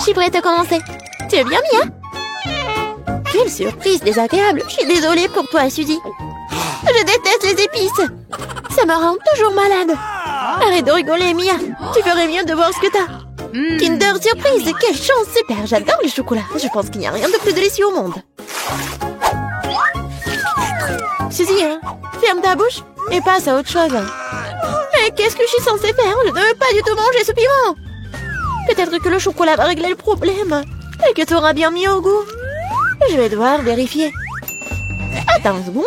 suis prête à commencer. Tu es bien, Mia? Quelle surprise désagréable. Je suis désolée pour toi, Suzy. Je déteste les épices. Ça me rend toujours malade. Arrête de rigoler, Mia. Tu ferais mieux de voir ce que t'as. Kinder Surprise, quelle chance, super. J'adore le chocolat. Je pense qu'il n'y a rien de plus délicieux au monde. Suzy, hein, ferme ta bouche et passe à autre chose. Mais qu'est-ce que je suis censée faire? Je ne veux pas du tout manger ce piment. Peut-être que le chocolat va régler le problème et que tu auras bien mis au goût. Je vais devoir vérifier. Attends une seconde.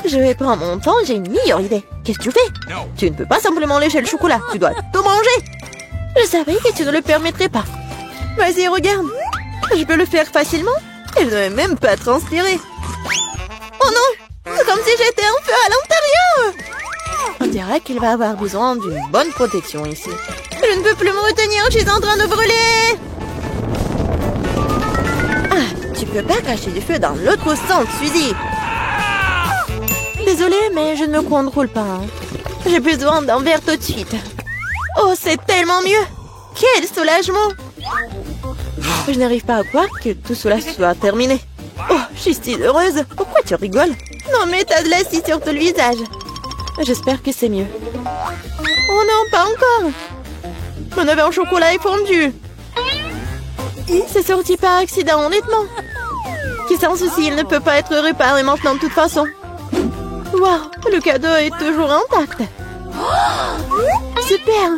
Je vais prendre mon temps, j'ai une meilleure idée. Qu'est-ce que tu fais? Tu ne peux pas simplement lécher le chocolat. Tu dois tout manger. Je savais que tu ne le permettrais pas. Vas-y, regarde. Je peux le faire facilement. Et je ne vais même pas transpirer. Oh non! C'est comme si j'étais un feu à l'intérieur. On dirait qu'il va avoir besoin d'une bonne protection ici. Je ne peux plus me retenir, je suis en train de brûler. Ah, tu peux pas cacher du feu dans l'autre sens, Suzy. Désolée, mais je ne me contrôle pas. Hein. J'ai besoin d'un verre tout de suite. Oh, c'est tellement mieux. Quel soulagement. Je n'arrive pas à croire que tout cela soit terminé. Oh, je suis si heureuse. Pourquoi tu rigoles? Non, mais t'as de l'acide sur tout le visage. J'espère que c'est mieux. Oh non, pas encore. Mon verre au chocolat est fondu. C'est sorti par accident, honnêtement. Qui sans souci, il ne peut pas être réparé maintenant de toute façon. Waouh, le cadeau est toujours intact. Super.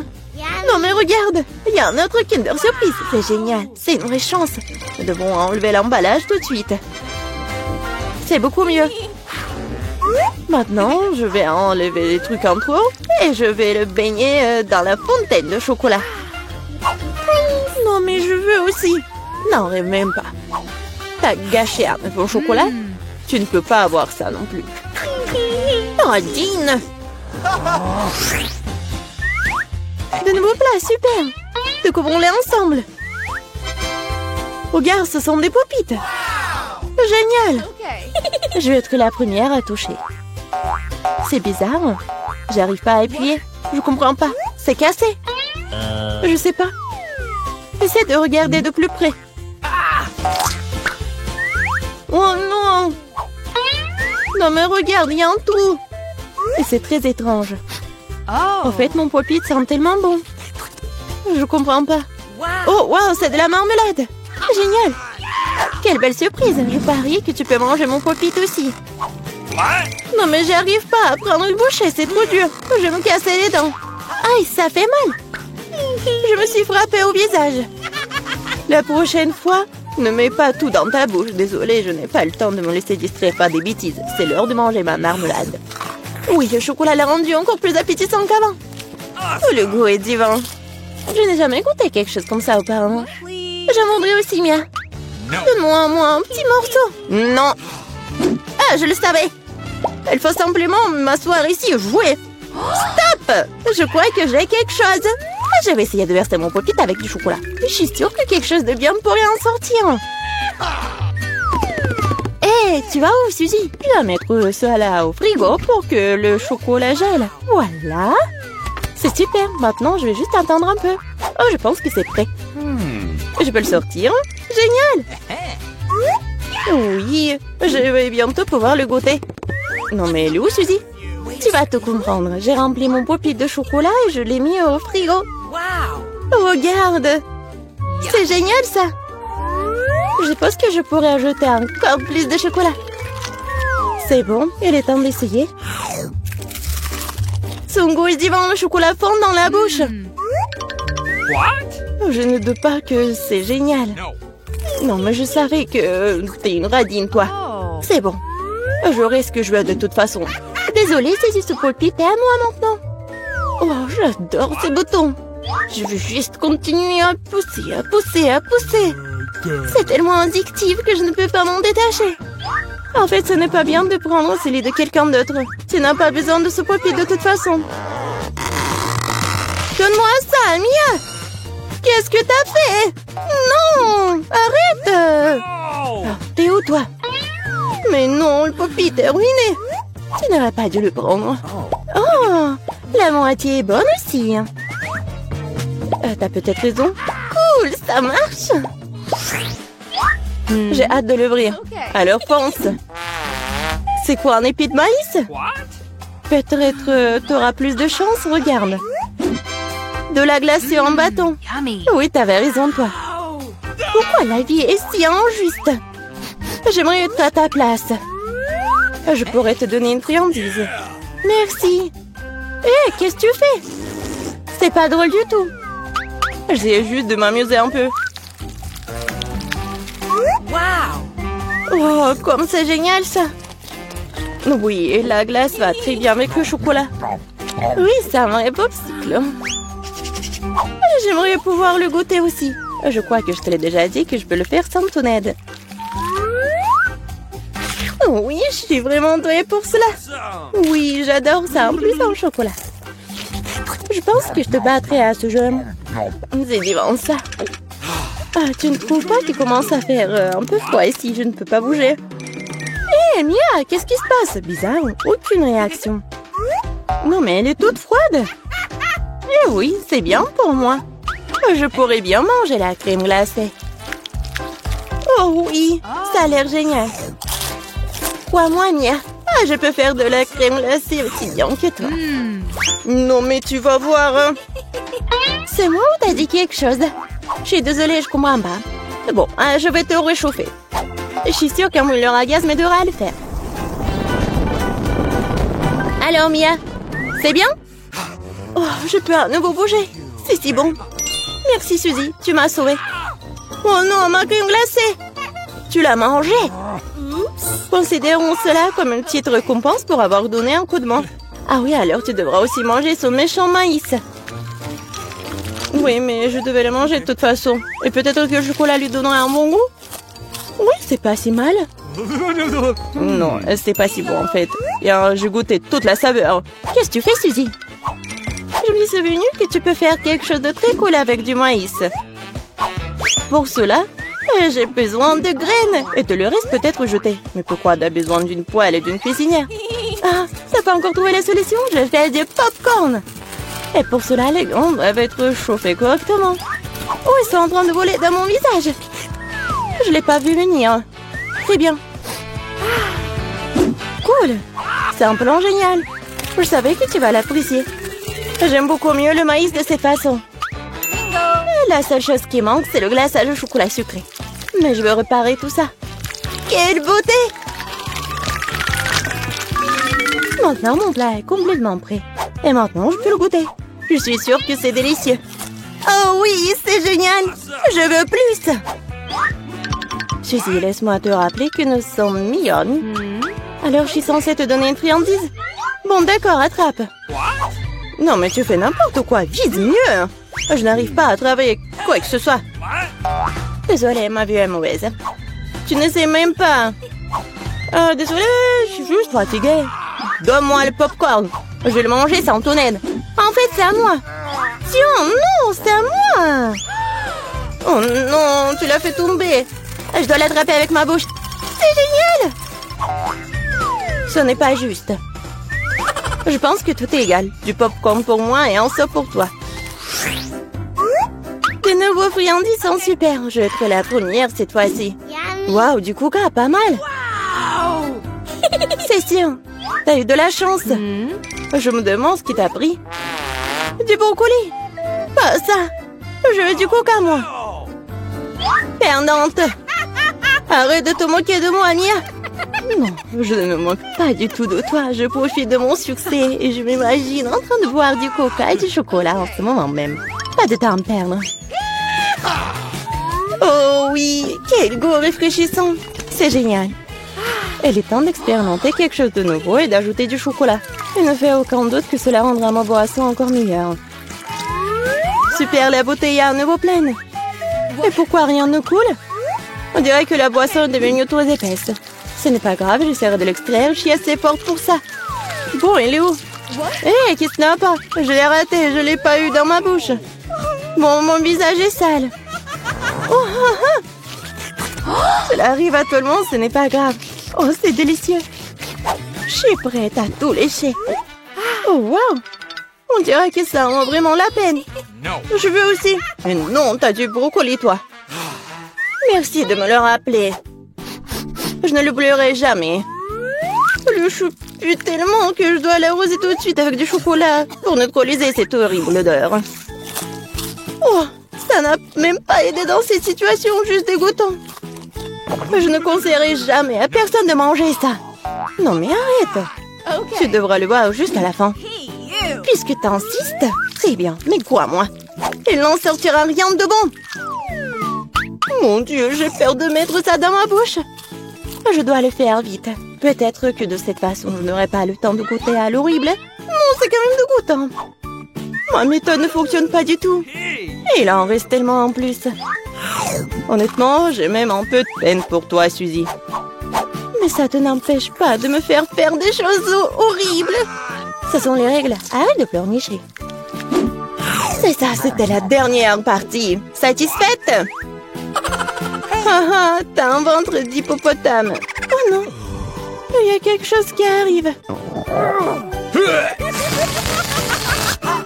Non mais regarde, il y a un autre Kinder Surprise. C'est génial, c'est une vraie chance. Nous devons enlever l'emballage tout de suite. C'est beaucoup mieux. Maintenant, je vais enlever les trucs en trop et je vais le baigner dans la fontaine de chocolat. Non mais je veux aussi. Non, rêve même pas. T'as gâché un œuf au chocolat. Tu ne peux pas avoir ça non plus. Oh, Dean. De nouveaux plats, super. Découvrons-les ensemble. Regarde, ce sont des popites. Génial. Je vais être la première à toucher. C'est bizarre. J'arrive pas à appuyer. Je comprends pas. C'est cassé. Je sais pas. Essaie de regarder de plus près. Oh non. Non mais regarde, il y a un trou. Et c'est très étrange. En fait, mon pop-it sent tellement bon. Je comprends pas. Oh, wow, c'est de la marmelade. Génial. Quelle belle surprise. Je parie que tu peux manger mon pop-it aussi. Non, mais j'arrive pas à prendre une bouchée. C'est trop dur. Je vais me casser les dents. Aïe, ça fait mal. Je me suis frappée au visage. La prochaine fois, ne mets pas tout dans ta bouche. Désolée, je n'ai pas le temps de me laisser distraire par des bêtises. C'est l'heure de manger ma marmelade. Oui, le chocolat l'a rendu encore plus appétissant qu'avant. Oh, le goût est divin. Je n'ai jamais goûté quelque chose comme ça auparavant. J'en voudrais aussi, Mia. Donne-moi un petit morceau. Non. Ah, je le savais. Il faut simplement m'asseoir ici et jouer. Stop! Je crois que j'ai quelque chose. Je vais essayer de verser mon pop-it avec du chocolat. Je suis sûre que quelque chose de bien pourrait en sortir. Hé, tu vas où, Suzy? Je vais mettre ça là au frigo pour que le chocolat gèle. Voilà. C'est super. Maintenant, je vais juste attendre un peu. Oh, je pense que c'est prêt. Je peux le sortir. Génial. Oui, je vais bientôt pouvoir le goûter. Non mais elle est où, Suzy? Tu vas tout comprendre. J'ai rempli mon pop-it de chocolat et je l'ai mis au frigo. Regarde. C'est génial, ça. Je pense que je pourrais ajouter encore plus de chocolat. C'est bon, il est temps d'essayer. Son goût est divin, le chocolat fond dans la bouche. Je ne doute pas que c'est génial. Non, mais je savais que t'es une radine, toi. C'est bon. J'aurai ce que je veux de toute façon. Désolée, c'est ce pop-it est à moi maintenant. Oh, j'adore ces boutons. Je veux juste continuer à pousser, à pousser, à pousser. C'est tellement addictif que je ne peux pas m'en détacher. En fait, ce n'est pas bien de prendre celui de quelqu'un d'autre. Tu n'as pas besoin de ce pop-it de toute façon. Donne-moi ça, Mia. Qu'est-ce que t'as fait? Non, arrête. Oh, t'es où, toi? Mais non, le pop-it est ruiné. Tu n'aurais pas dû le prendre. Oh, la moitié est bonne aussi. T'as peut-être raison. Cool, ça marche. J'ai hâte de l'ouvrir. Alors fonce. C'est quoi, un épi de maïs? Peut-être t'auras plus de chance, regarde. De la glacée en bâton. Oui, t'avais raison, toi. Pourquoi la vie est si injuste? J'aimerais être à ta place. Je pourrais te donner une friandise. Merci. Hé, qu'est-ce que tu fais? C'est pas drôle du tout. J'essaie juste de m'amuser un peu. Oh, comme c'est génial ça. Oui, la glace va très bien avec le chocolat. Oui, c'est un vrai popsicle. J'aimerais pouvoir le goûter aussi. Je crois que je te l'ai déjà dit que je peux le faire sans ton aide. Oui, je suis vraiment douée pour cela. Oui, j'adore ça, en plus en chocolat. Je pense que je te battrai à ce jeu. C'est divin ça. Ah, tu ne trouves pas qu'il commence à faire un peu froid ici? Je ne peux pas bouger. Hé, Mia, qu'est-ce qui se passe? Bizarre, aucune réaction. Non, mais elle est toute froide. Eh oui, c'est bien pour moi. Je pourrais bien manger la crème glacée. Oh oui, ça a l'air génial. Crois-moi, Mia. Ah, je peux faire de la crème glacée aussi bien que toi. Non, mais tu vas voir. C'est moi ou t'as dit quelque chose? Je suis désolée, je comprends pas. Bon, je vais te réchauffer. Je suis sûre qu'un mouleur à gaz m'aidera à le faire. Alors, Mia, c'est bien? Oh, je peux à nouveau bouger. C'est si bon. Merci, Suzy, tu m'as sauvée. Oh non, ma crème glacée! Tu l'as mangée? Considérons cela comme une petite récompense pour avoir donné un coup de main. Ah oui, alors tu devras aussi manger ce méchant maïs. Oui, mais je devais le manger de toute façon. Et peut-être que le chocolat lui donnerait un bon goût? Oui, c'est pas si mal. Non, c'est pas si bon en fait. Et j'ai goûté toute la saveur. Qu'est-ce que tu fais, Suzy? Je me suis souvenu que tu peux faire quelque chose de très cool avec du maïs. Pour cela, j'ai besoin de graines. Et te le reste peut-être jeté. Mais pourquoi t'as besoin d'une poêle et d'une cuisinière? Ah, t'as pas encore trouvé la solution? Je fais du popcorn. Et pour cela, les graines doivent être chauffées correctement. Oh, ils sont en train de voler dans mon visage. Je l'ai pas vu venir. Très bien. Cool. C'est un plan génial. Je savais que tu vas l'apprécier. J'aime beaucoup mieux le maïs de cette façon. La seule chose qui manque, c'est le glaçage au chocolat sucré. Mais je veux réparer tout ça. Quelle beauté! Maintenant, mon plat est complètement prêt. Et maintenant, je peux le goûter. Je suis sûre que c'est délicieux. Oh oui, c'est génial! Je veux plus! Suzy, laisse-moi te rappeler que nous sommes mignonnes. Alors, je suis censée te donner une friandise? Bon, d'accord, attrape. Non, mais tu fais n'importe quoi. Vise mieux! Je n'arrive pas à travailler quoi que ce soit. Désolée, ma vue est mauvaise. Tu ne sais même pas. Désolée, je suis juste fatiguée. Donne-moi le popcorn. Je vais le manger sans ton aide. En fait, c'est à moi. Tiens, non, c'est à moi. Oh non, tu l'as fait tomber. Je dois l'attraper avec ma bouche. C'est génial. Ce n'est pas juste. Je pense que tout est égal. Du popcorn pour moi et un seau pour toi. Tes nouveaux friandises sont super. Je vais être la première cette fois-ci. Waouh, du coca, pas mal. C'est sûr. T'as eu de la chance. Je me demande ce qui t'a pris. Du brocoli. Pas ça. Je veux du coca, moi. Perdante. Arrête de te moquer de moi, Mia. Non, je ne me moque pas du tout de toi. Je profite de mon succès et je m'imagine en train de boire du coca et du chocolat en ce moment même. Pas de temps à me perdre. Oh oui, quel goût rafraîchissant. C'est génial. Il est temps d'expérimenter quelque chose de nouveau et d'ajouter du chocolat. Il ne fait aucun doute que cela rendra ma boisson encore meilleure. Super, la bouteille est à nouveau pleine. Et pourquoi rien ne coule? On dirait que la boisson est devenue trop épaisse. Ce n'est pas grave, j'essaierai de l'extraire. Je suis assez forte pour ça. Bon, il est où? Hé, qu'est-ce qu'il n'y a pas? Je l'ai raté, je ne l'ai pas eu dans ma bouche. Bon, mon visage est sale. Cela arrive à tout le monde, ce n'est pas grave. Oh, c'est délicieux. Je suis prête à tout lécher. Oh, wow. On dirait que ça en vaut vraiment la peine. Je veux aussi. Mais non, t'as du brocoli, toi. Merci de me le rappeler. Je ne l'oublierai jamais. Le chou pue tellement que je dois l'arroser tout de suite avec du chocolat pour neutraliser cette horrible odeur. Oh, ça n'a même pas aidé dans cette situation, juste dégoûtant. Je ne conseillerais jamais à personne de manger ça. Non mais arrête. Tu devras le voir juste à la fin. Puisque t'insistes. Très bien, mais quoi moi? Il n'en sortira rien de bon. Mon Dieu, j'ai peur de mettre ça dans ma bouche. Je dois le faire vite. Peut-être que de cette façon, je n'aurai pas le temps de goûter à l'horrible. Non, c'est quand même dégoûtant. Ma méthode ne fonctionne pas du tout. Et il en reste tellement en plus. Honnêtement, j'ai même un peu de peine pour toi, Suzy. Mais ça te n'empêche pas de me faire faire des choses horribles. Ce sont les règles. Arrête de pleurnicher. C'est ça, c'était la dernière partie. Satisfaite? Haha, t'as un ventre d'hippopotame. Oh non, il y a quelque chose qui arrive.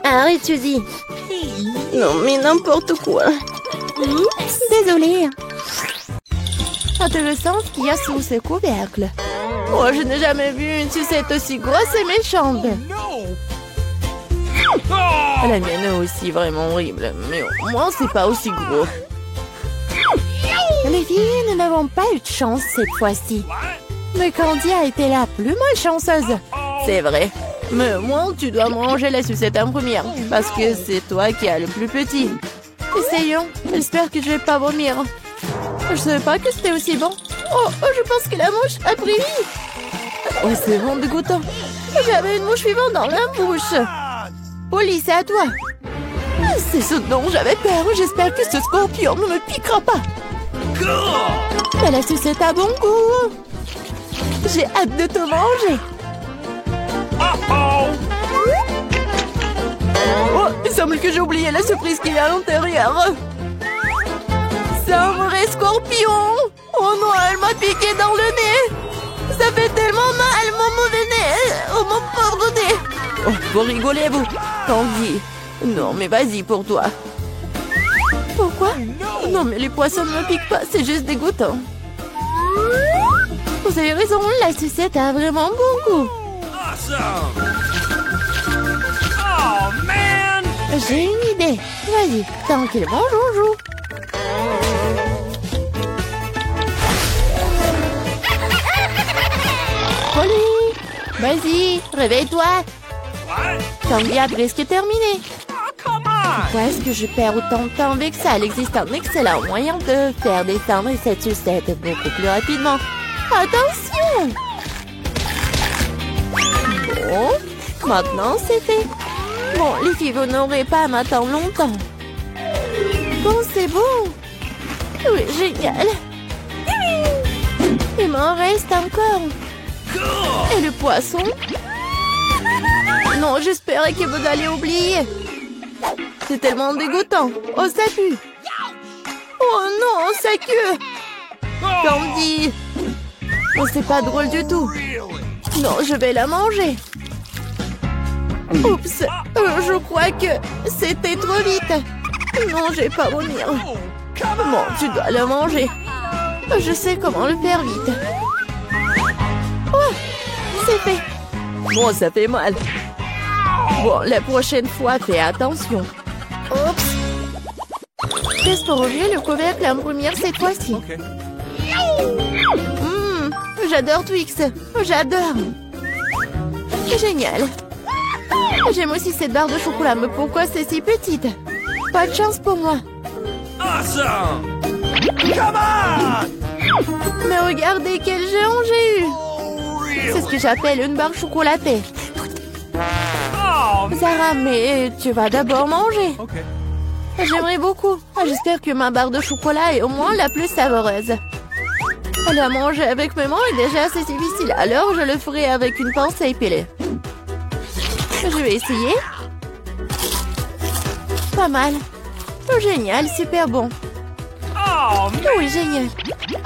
Arrête, Suzy. Non, mais n'importe quoi. Désolée. Intéressant ce qu'il y a sous ce couvercle. Oh, je n'ai jamais vu une sucette aussi grosse et méchante. La mienne est aussi vraiment horrible, mais au moins c'est pas aussi gros. Les filles, nous n'avons pas eu de chance cette fois-ci. Mais Candy a été la plus malchanceuse. C'est vrai. Mais moi, tu dois manger la sucette en première, parce que c'est toi qui as le plus petit. Essayons. J'espère que je vais pas vomir. Je savais pas que c'était aussi bon. Oh, je pense que la mouche a pris vie. Oh, c'est vraiment dégoûtant. J'avais une mouche vivante dans la bouche. Polly, c'est à toi. C'est ce dont j'avais peur. J'espère que ce scorpion ne me piquera pas. Mais la sucette a bon goût. J'ai hâte de te manger. Oh, il semble que j'ai oublié la surprise qu'il y a à l'intérieur. C'est un vrai scorpion. Oh non, elle m'a piqué dans le nez. Ça fait tellement mal, mon mauvais nez. Oh, mon pauvre nez. Oh, vous rigolez, vous. Tanguy. Non, mais vas-y pour toi. Pourquoi? Non, mais les poissons ne me piquent pas, c'est juste dégoûtant. Vous avez raison, la sucette a vraiment bon goût. J'ai une idée. Vas-y, tranquillement, joujou. Polly, vas-y, réveille-toi. Tanguy a presque terminé. Pourquoi est-ce que je perds autant de temps avec ça? Il existe un excellent moyen de faire descendre cette sucette beaucoup plus rapidement. Attention! Bon, maintenant c'est fait. Bon, les filles, vous n'aurez pas à m'attendre longtemps. Bon, c'est bon. Oui, génial. Il m'en reste encore. Et le poisson? Non, j'espérais que vous alliez oublier. C'est tellement dégoûtant. Oh, ça pue. Oh non, ça queue. Candy. Oh, c'est pas drôle du tout. Non, je vais la manger. Oups, je crois que c'était trop vite. Non, je vais pas vomir. Bon, tu dois la manger. Je sais comment le faire vite. Oh, c'est fait. Bon, ça fait mal. Bon, la prochaine fois, fais attention. Oups. Teste pour ouvrir le couvercle en première cette fois-ci. J'adore Twix. J'adore. Génial. J'aime aussi cette barre de chocolat, mais pourquoi c'est si petite? Pas de chance pour moi. Awesome! Come on! Mais regardez quel géant j'ai eu. C'est ce que j'appelle une barre chocolatée. Oh, Sarah, mais tu vas d'abord manger. okay. J'aimerais beaucoup. J'espère que ma barre de chocolat est au moins la plus savoureuse. La manger avec mes mains est déjà assez difficile, alors je le ferai avec une pince à épiler. Je vais essayer. Pas mal. Oh, génial, super bon. Oh, man. Oui, génial.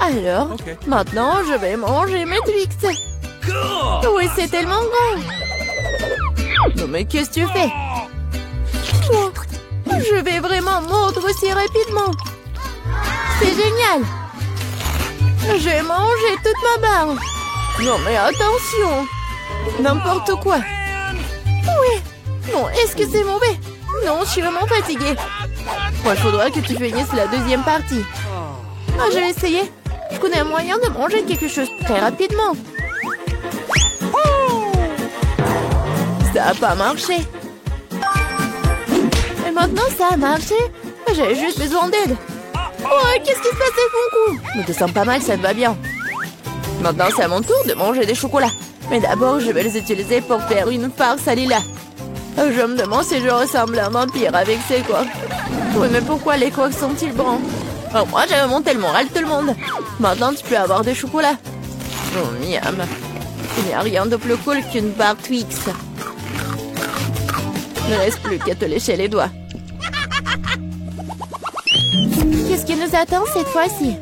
Alors, Ok. maintenant, je vais manger mes Twix. Cool. Oui, c'est tellement grand. Non, mais qu'est-ce que tu fais? Oh, Je vais vraiment mordre aussi rapidement. C'est génial. J'ai mangé toute ma barre. Non mais attention. N'importe quoi. Oui. Non, est-ce que c'est mauvais? Non, je suis vraiment fatiguée. Moi, il faudra que tu finisses la deuxième partie. Ah, je vais essayer. Je connais un moyen de manger quelque chose très rapidement. Ça n'a pas marché. Et maintenant, ça a marché. J'avais juste besoin d'aide. Oh, qu'est-ce qui se passe avec mon cou? Mais te sens pas mal, ça te va bien. Maintenant, c'est à mon tour de manger des chocolats. Mais d'abord, je vais les utiliser pour faire une farce à Lila. Je me demande si je ressemble à un vampire avec ces coques. Oui, mais pourquoi les coques sont-ils bruns? Oh, moi, j'avais monté le moral de tout le monde. Maintenant, tu peux avoir des chocolats. Oh, miam. Il n'y a rien de plus cool qu'une barre Twix. Il ne reste plus qu'à te lécher les doigts. Qu'est-ce qui nous attend cette fois-ci?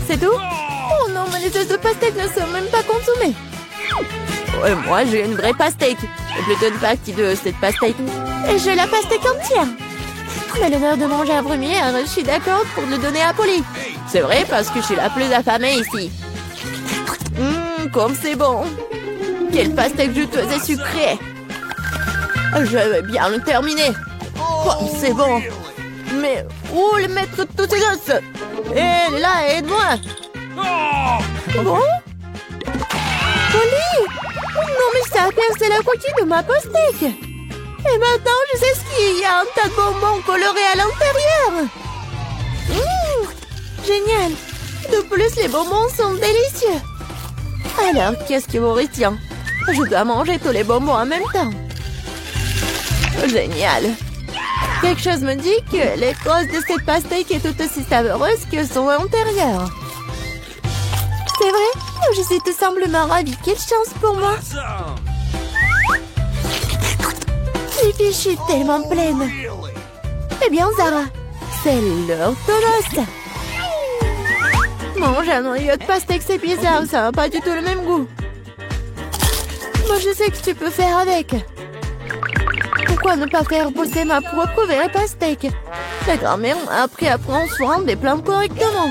C'est tout? Oh non, mais les œufs de pastèque ne sont même pas consommés. Ouais, moi, j'ai une vraie pastèque. Et plutôt une partie de cette pastèque. Et j'ai la pastèque entière. Mais l'honneur de manger la première, je suis d'accord pour le donner à Polly. C'est vrai parce que je suis la plus affamée ici. Comme c'est bon. Quelle pastèque juteuse et sucrée. Je vais bien le terminer. Comme c'est bon. Mais où le mettre toutes ces os? Hé, là, aide-moi. Bon? Polly! Non, mais ça a percé la coquille de ma pastèque. Et maintenant, je sais ce qu'il y a un tas de bonbons colorés à l'intérieur. Génial. De plus, les bonbons sont délicieux. Alors, qu'est-ce qui vous retient? Je dois manger tous les bonbons en même temps. Génial. Quelque chose me dit que l'écorce de cette pastèque est tout aussi savoureuse que son intérieur. C'est vrai? Je suis tout simplement ravie. Quelle chance pour moi. Je suis tellement pleine. Eh bien, Zara, c'est l'heure de l'os. Manger un noyau de pastèque, c'est bizarre. Ça n'a pas du tout le même goût. Moi, je sais que tu peux faire avec. Pourquoi ne pas faire pousser ma propre vraie pastèque? La grand-mère m'a appris à prendre soin des plantes correctement.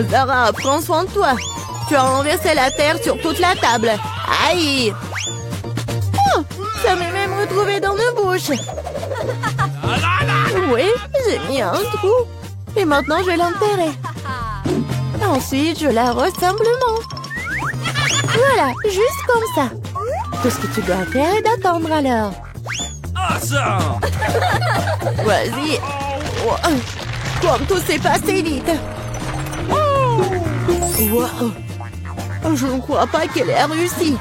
Zara, prends soin de toi. Tu as renversé la terre sur toute la table. Aïe! Oh, ça m'est même retrouvé dans la bouche. Oui, j'ai mis un trou. Et maintenant, je vais l'enterrer. Ensuite, je l'arrose simplement. Voilà, juste comme ça. Tout ce que tu dois faire est d'attendre alors. Awesome! Vas-y. Oh, comme tout s'est passé vite. Wow. Je ne crois pas qu'elle ait réussi.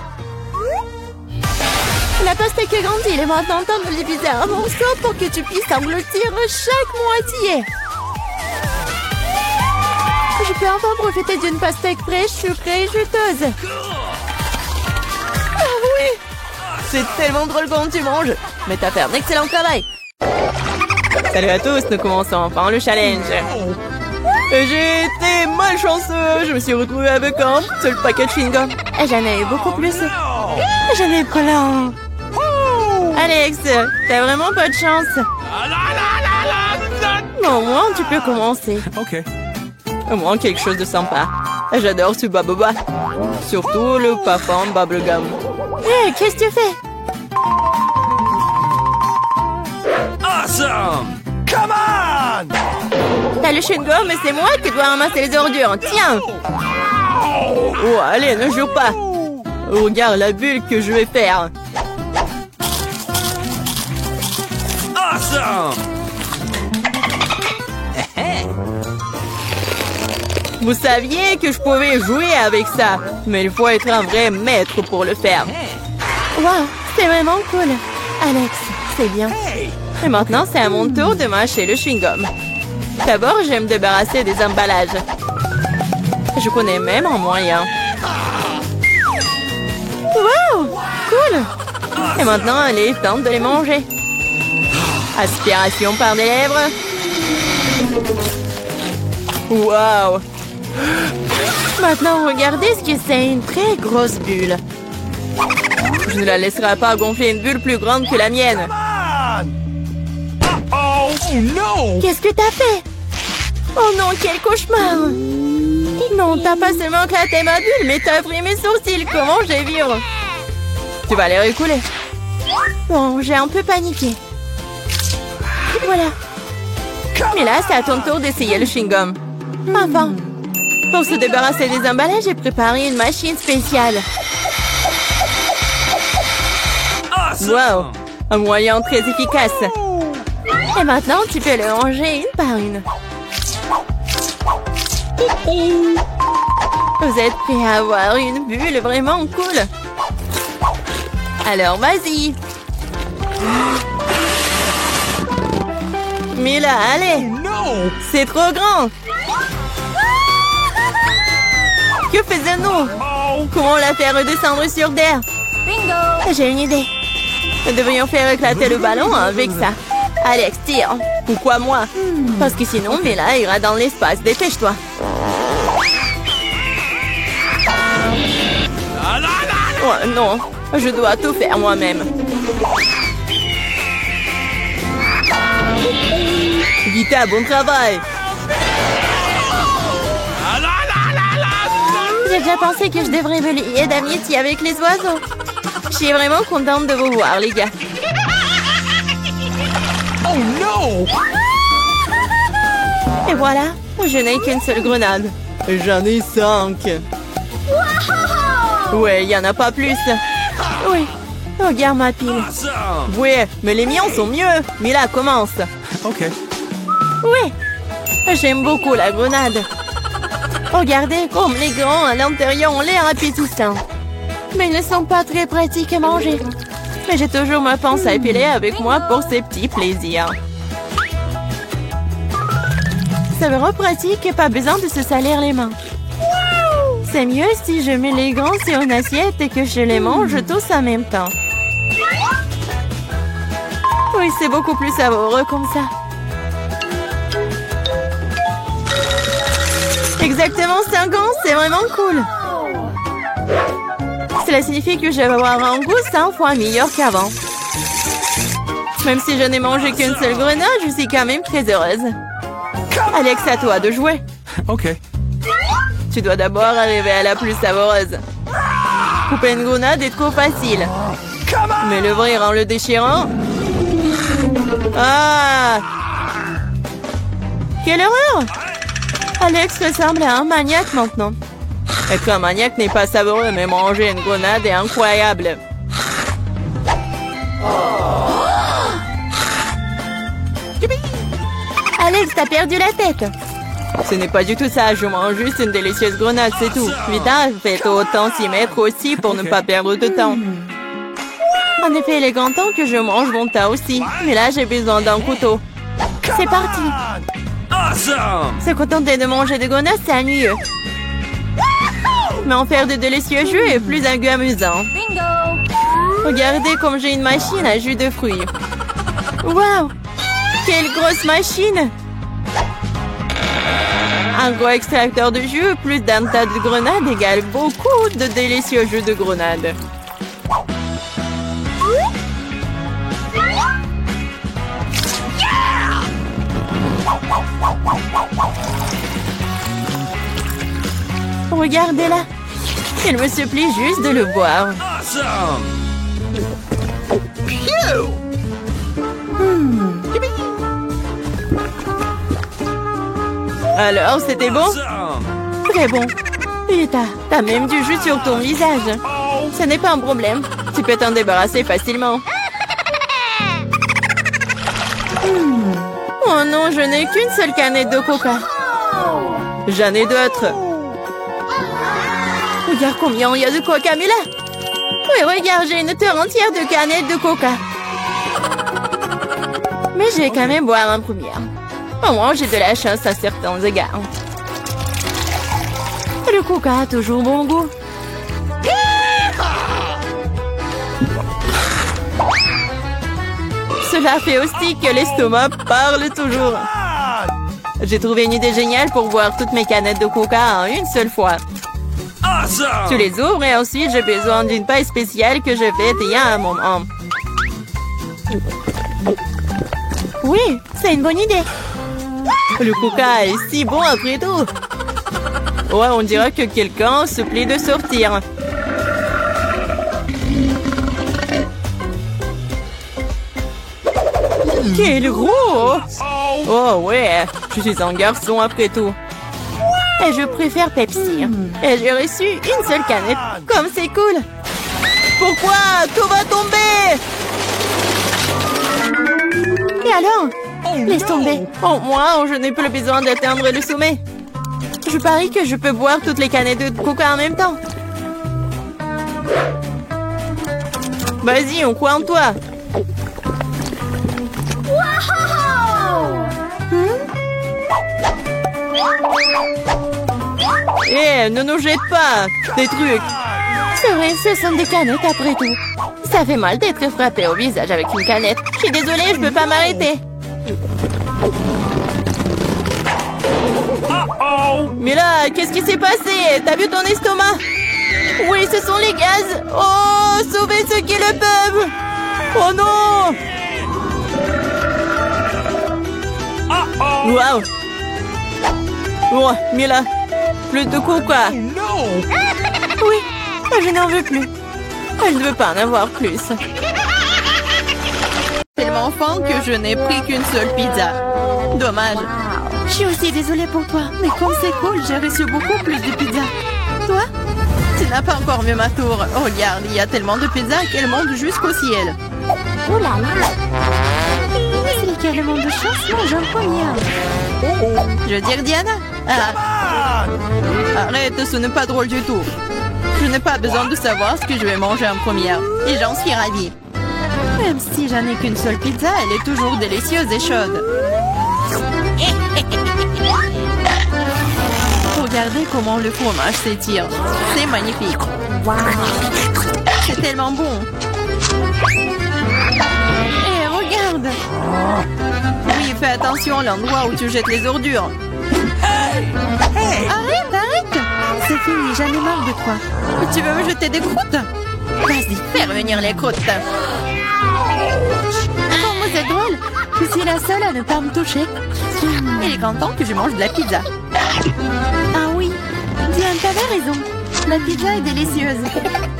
La pastèque est grandie. Il est maintenant temps de le diviser en morceaux pour que tu puisses engloutir chaque moitié. Je peux enfin profiter d'une pastèque fraîche, sucrée et juteuse. Ah oui! C'est tellement drôle quand tu manges. Mais t'as fait un excellent travail. Salut à tous, nous commençons enfin le challenge. J'ai été malchanceux. Je me suis retrouvée avec un seul paquet de chewing-gum. Et j'en ai eu beaucoup plus. J'en ai plein. Alex, t'as vraiment pas de chance. Non, au moins, tu peux commencer. Ok. Au moins, quelque chose de sympa. J'adore ce baboba. Surtout le parfum bubblegum. Hé, qu'est-ce que tu fais? Awesome! Come on! T'as le chewing-gum et c'est moi qui dois ramasser les ordures. Tiens! Oh, allez, ne jure pas. Regarde la bulle que je vais faire. Awesome! Vous saviez que je pouvais jouer avec ça, mais il faut être un vrai maître pour le faire. Wow, c'est vraiment cool. Alex, c'est bien. Et maintenant, c'est à mon tour de mâcher le chewing-gum. D'abord, je vais me débarrasser des emballages. Je connais même un moyen. Wow, cool. Et maintenant, il est temps de les manger. Aspiration par les lèvres. Wow. Maintenant, regardez ce que c'est, une très grosse bulle. Je ne la laisserai pas gonfler une bulle plus grande que la mienne. Oh no! Qu'est-ce que t'as fait? Oh non, quel cauchemar! Non, t'as pas seulement éclaté ma bulle, mais t'as pris mes sourcils. Comment je vais vivre? Tu vas les récouler. Bon, j'ai un peu paniqué. Voilà. Mais là, c'est à ton tour d'essayer le chewing-gum. Enfin. Pour se débarrasser des emballages, j'ai préparé une machine spéciale. Wow! Un moyen très efficace. Et maintenant, tu peux le ranger une par une. Vous êtes prêts à avoir une bulle vraiment cool? Alors, vas-y. Mais là, allez. C'est trop grand. Que faisons-nous? Comment la faire redescendre sur terre? Bingo! J'ai une idée. Nous devrions faire éclater le ballon avec ça. Alex, tire. Pourquoi moi? Parce que sinon, Mila ira dans l'espace. Dépêche-toi. Oh, non, je dois tout faire moi-même. Vita, bon travail. J'ai déjà pensé que je devrais me lier d'amitié avec les oiseaux. Je suis vraiment contente de vous voir, les gars. Oh no! Et voilà, je n'ai qu'une seule grenade. J'en ai 5. Ouais, il n'y en a pas plus. Oui, regarde ma pile. Awesome! Ouais, mais les miens sont mieux. Mila, commence. Ok. Oui, j'aime beaucoup la grenade. Regardez comme les grands à l'intérieur ont l'air appétissants. Mais ils ne sont pas très pratiques à manger. Mais j'ai toujours ma pince à épiler avec moi pour ces petits plaisirs. C'est vraiment pratique et pas besoin de se salir les mains. C'est mieux si je mets les grands sur une assiette et que je les mange tous en même temps. Oui, c'est beaucoup plus savoureux comme ça. Exactement 5 ans, c'est vraiment cool. Cela signifie que je vais avoir un goût 100 fois meilleur qu'avant. Même si je n'ai mangé qu'une seule grenade, je suis quand même très heureuse. Alex, à toi de jouer. Ok. Tu dois d'abord arriver à la plus savoureuse. Couper une grenade est trop facile. Mais l'ouvrir en le déchirant... Ah! Quelle horreur! Alex ressemble à un maniaque maintenant. Être un maniaque n'est pas savoureux, mais manger une grenade est incroyable. Alex, t'as perdu la tête. Ce n'est pas du tout ça, je mange juste une délicieuse grenade, c'est tout. Vita, faites autant s'y mettre aussi pour ne pas perdre de temps. En effet, il est grand temps que je mange mon tas aussi. Mais là, j'ai besoin d'un couteau. C'est parti. Awesome! Se contenter de manger des grenades, c'est ennuyeux. Mais en faire de délicieux jus est plus amusant. Regardez comme j'ai une machine à jus de fruits. Waouh! Quelle grosse machine! Un gros extracteur de jus plus d'un tas de grenades égale beaucoup de délicieux jus de grenade. Regardez-la. Il me supplie juste de le boire. Awesome! Alors, c'était bon? Awesome! Très bon. Et t'as même du jus sur ton visage. Ce n'est pas un problème. Tu peux t'en débarrasser facilement. Oh non, je n'ai qu'une seule canette de coca. J'en ai d'autres. Regarde combien il y a de coca, Mila. Oui, regarde, j'ai une terre entière de canettes de coca. Mais je vais quand même boire en première. Au moins, j'ai de la chance à certains égards. Le coca a toujours bon goût. Cela fait aussi que l'estomac parle toujours. J'ai trouvé une idée géniale pour boire toutes mes canettes de coca en une seule fois. Awesome! Tu les ouvres et ensuite j'ai besoin d'une paille spéciale que je vais essayer à un moment. Oui, c'est une bonne idée. Le coca est si bon après tout. Ouais, on dirait que quelqu'un se plaît de sortir. Quel gros! Oh ouais, je suis un garçon après tout. Et je préfère Pepsi. Et j'ai reçu une seule canette. Comme c'est cool. Pourquoi? Tout va tomber! Et alors? Laisse tomber. Au moins, je n'ai plus besoin d'atteindre le sommet. Je parie que je peux boire toutes les canettes de coca en même temps. Vas-y, on croit en toi. Eh, ne nous jette pas des trucs. C'est vrai, ce sont des canettes après tout. Ça fait mal d'être frappé au visage avec une canette. Je suis désolée, je peux pas m'arrêter. Mais là, qu'est-ce qui s'est passé? T'as vu ton estomac? Oui, ce sont les gaz. Oh, sauvez ceux qui le peuvent. Oh non. Waouh. Oh, mais là, plus de coca. Oui, je n'en veux plus. Je ne veux pas en avoir plus. Tellement faim que je n'ai pris qu'une seule pizza. Dommage. Je suis aussi désolée pour toi, mais comme c'est cool, j'ai reçu beaucoup plus de pizza. Toi? Tu n'as pas encore vu ma tour. Oh, regarde, il y a tellement de pizza qu'elle monte jusqu'au ciel. Oh là là. C'est carrément de chance, mange un poignard. Je veux dire Diana? Ah. Arrête, ce n'est pas drôle du tout. Je n'ai pas besoin de savoir ce que je vais manger en première. Et j'en suis ravie. Même si j'en ai qu'une seule pizza, elle est toujours délicieuse et chaude. Regardez comment le fromage s'étire. C'est magnifique. C'est tellement bon. Et regarde. Oui, fais attention à l'endroit où tu jettes les ordures. Arrête, arrête. C'est fini, j'en ai marre de toi. Tu veux me jeter des croûtes? Vas-y, fais revenir les croûtes. Comment c'est drôle. Je suis la seule à ne pas me toucher. Il est content que je mange de la pizza. Ah oui, Diane, t'avais raison. La pizza est délicieuse.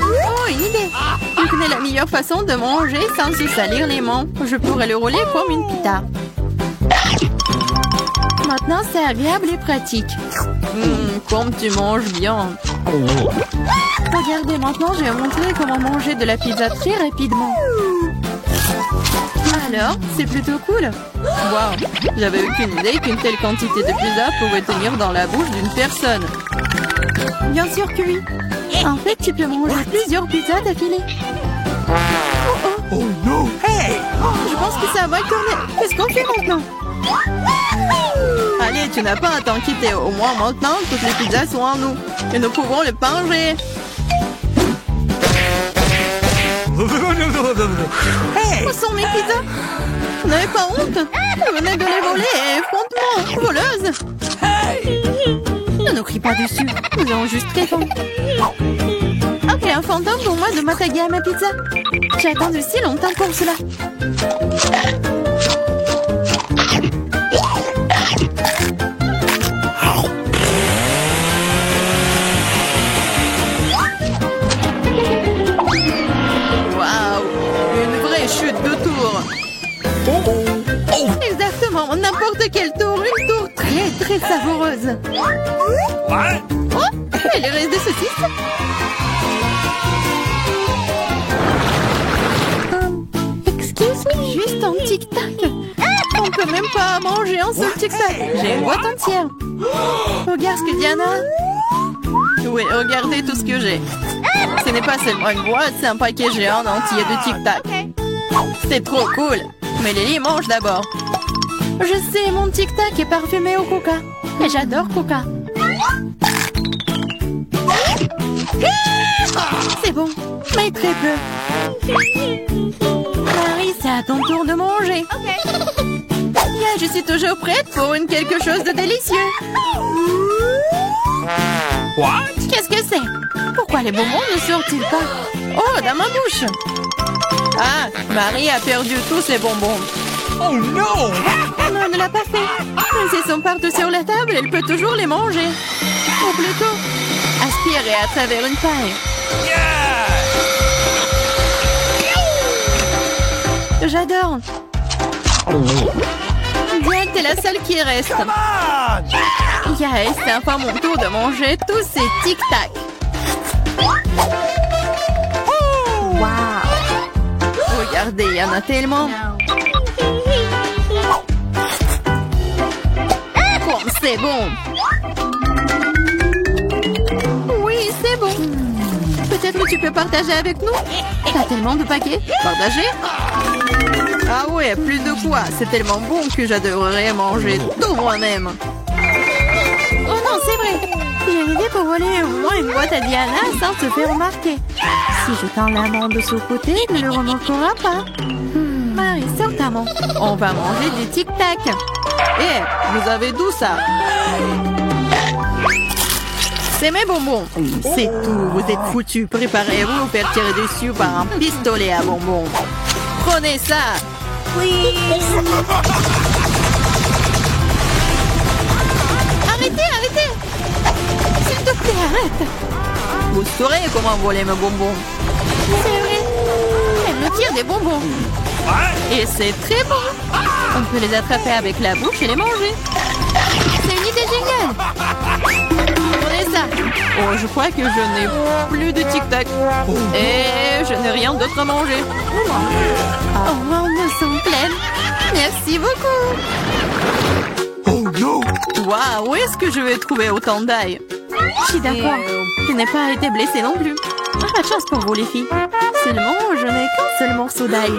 Oh, une idée. Je connais la meilleure façon de manger sans se salir les mains. Je pourrais le rouler comme une pita. Maintenant, c'est agréable et pratique. Comme tu manges bien. Regardez, maintenant, je vais montrer comment manger de la pizza très rapidement. Alors, c'est plutôt cool. Wow, j'avais aucune idée qu'une telle quantité de pizza pouvait tenir dans la bouche d'une personne. Bien sûr que oui. En fait, tu peux manger plusieurs pizzas d'affilée. Oh non, hey! Je pense que ça va tourner. Qu'est-ce qu'on fait maintenant? Allez, tu n'as pas à t'inquiéter. Au moins maintenant, toutes les pizzas sont en nous. Et nous pouvons les manger. Où sont mes pizzas? Vous n'avez pas honte? Vous venez de les voler et frontement, voleuse. Ne nous crie pas dessus. Nous avons juste très faim. Ok, un fantôme pour moi de m'attaquer à ma pizza. J'ai attendu si longtemps pour cela. Chute de tour. Exactement, n'importe quel tour. Une tour très très savoureuse. Oh, et le reste de saucisse. Excuse me. Juste un tic-tac. On peut même pas manger un seul tic-tac. J'ai une boîte entière. Regarde ce que Diana. Oui, regardez tout ce que j'ai. Ce n'est pas seulement une boîte, c'est un paquet géant entier de tic-tac. C'est trop cool. Mais Lily mange d'abord. Je sais, mon tic-tac est parfumé au coca. Et j'adore coca. C'est bon, mais très peu. Marie, c'est à ton tour de manger. Il y a juste suis toujours prête pour quelque chose de délicieux. What? Qu'est-ce que c'est? Pourquoi les bonbons ne sortent-ils pas? Oh, dans ma bouche! Ah, Marie a perdu tous ses bonbons. Oh non! Non, elle ne l'a pas fait. S'ils sont partout sur la table, elle peut toujours les manger. Ou plutôt, aspirer à travers une paille. Yeah! J'adore. Diane, t'es la seule qui reste. Come on! Yes, c'est enfin mon tour de manger tous ces tic-tac. Wow! Regardez, il y en a tellement. Comme c'est bon. Oui, c'est bon. Peut-être que tu peux partager avec nous? T'as tellement de paquets. Partager? Ah ouais, plus de quoi. C'est tellement bon que j'adorerais manger tout moi-même. Oh non, c'est vrai. J'ai une idée pour voler au moins une boîte à Diana sans se faire remarquer. Si je tends la main de ce côté, elle ne le remarquera pas. Marie, certainement. On va manger des tic-tac. Eh, vous avez d'où ça? C'est mes bonbons. C'est tout, vous êtes foutus. Préparez-vous à vous faire tirer dessus par un pistolet à bonbons. Prenez ça. Oui. Arrêtez, arrêtez. S'il te plaît, arrête. Vous saurez comment voler mes bonbons. C'est vrai. Elle me tire des bonbons. Et c'est très bon. On peut les attraper avec la bouche et les manger. C'est une idée géniale. Prenez ça. Oh, je crois que je n'ai plus de tic-tac. Et je n'ai rien d'autre à manger. Oh, on me sent pleine. Merci beaucoup. Oh non! Waouh, où est-ce que je vais trouver autant d'ail? Je suis d'accord. Je n'ai pas été blessée non plus. Pas de chance pour vous, les filles. Seulement, je n'ai qu'un seul morceau d'ail.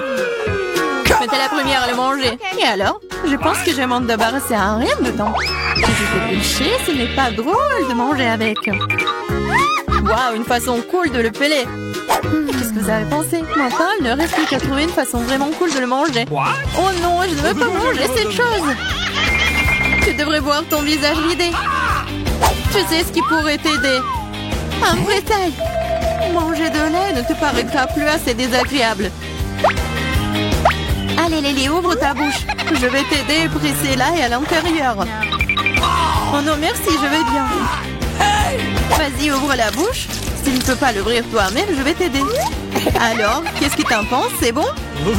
Mais t'es la première à le manger. Et alors? Je pense que je vais m'en débarrasser en rien de temps. Si je fais pêcher, ce n'est pas drôle de manger avec. Waouh, une façon cool de le peler. Qu'est-ce que vous avez pensé? Maintenant, il ne reste plus qu'à trouver une façon vraiment cool de le manger. Oh non, je ne veux pas manger cette chose. Tu devrais voir ton visage ridé. Tu sais ce qui pourrait t'aider. Un vrai taille. Manger de lait ne te paraîtra plus assez désagréable. Allez, Lily, ouvre ta bouche. Je vais t'aider à presser l'ail à l'intérieur. Oh non, merci, je vais bien. Vas-y, ouvre la bouche. Si tu ne peux pas l'ouvrir toi-même, je vais t'aider. Alors, qu'est-ce que t'en penses? C'est bon? Non,